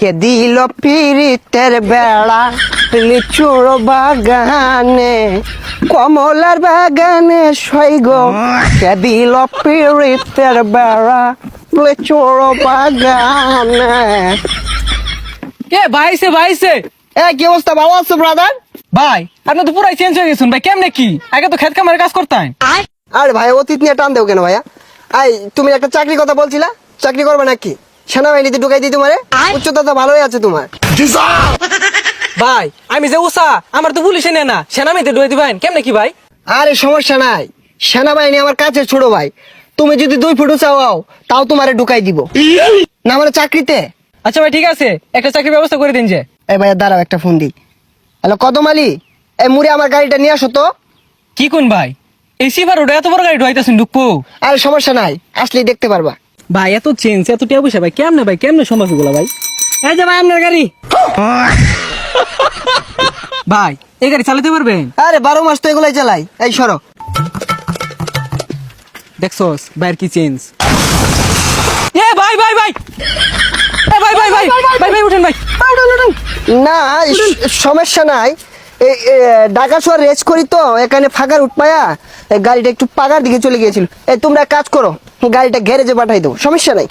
কে দিল পিরিতের বেড়া লিচুর বাগানে কমলার বাগানে সৈগ কে দিল পিরিতের বেড়া লিচুর বাগানে। ভাইছে কি অবস্থা, ভালো আছো ব্রাদার? ভাই আপনি তো পুরাই চেঞ্জ হয়ে গেছেন ভাই, কেমনে কি? আগে তো খেত কামারে কাজ করতেন। আরে ভাই অতীত নিয়ে টান দেও কেন ভাইয়া? তুমি একটা চাকরির কথা বলছিলা, চাকরি করবে নাকি? সেনাবাহিনীতে ঢুকাই দিই তোমারে? উচ্চতা তো ভালোই আছে তোমার। ভাই আমি যে উষা, আমার তো পুলিশে নেয় না, সেনামিতে ডুয়ে দিবেন কেমনে কি ভাই? আরে সমস্যা নাই, সেনাবাহিনী আমার কাছে ছোট ভাই। তুমি যদি 2 ফুট চাও তাও তোমারে ঢুকাই দিব না মানে চাকরিতে। আচ্ছা ভাই ঠিক আছে, একটা চাকরির ব্যবস্থা করে দিন যে। এই ভাইয়া দাঁড়াও, একটা ফোন দিই। হ্যালো কদম আলী, এই মুড়ে আমার গাড়িটা নিয়ে আসো তো। কি কোন ভাই, এই সিভার ওটা এত বড় গাড়ি ঢুকাইতেছেন ঢুকবো? আরে সমস্যা নাই, আসলেই দেখতে পারবা। ভাই এত চেঞ্জ এত টিয়া পয়সা ভাই কেমনে সম্ভব এগুলো ভাই? এই যে ভাই আপনার গাড়ি। ভাই এই গাড়ি চালাতে পারবেন? আরে 12 মাস তো এগুলাই চালাই। এই সরো। দেখছস ভাইয়ের কি চেঞ্জ। এ ভাই ভাই ভাই এ ভাই ভাই ভাই ভাই ভাই উঠেন ভাই, উঠেন। না সমস্যা নাই, ঢাকা শহর রেস করি তো এখানে ফাঁকার উঠপায়া গাড়িটা একটু পাকার দিকে চলে গিয়েছিল। তোমরা কাজ করো, গাড়িটা গ্যারেজে পাঠাই দেবো, সমস্যা নাই।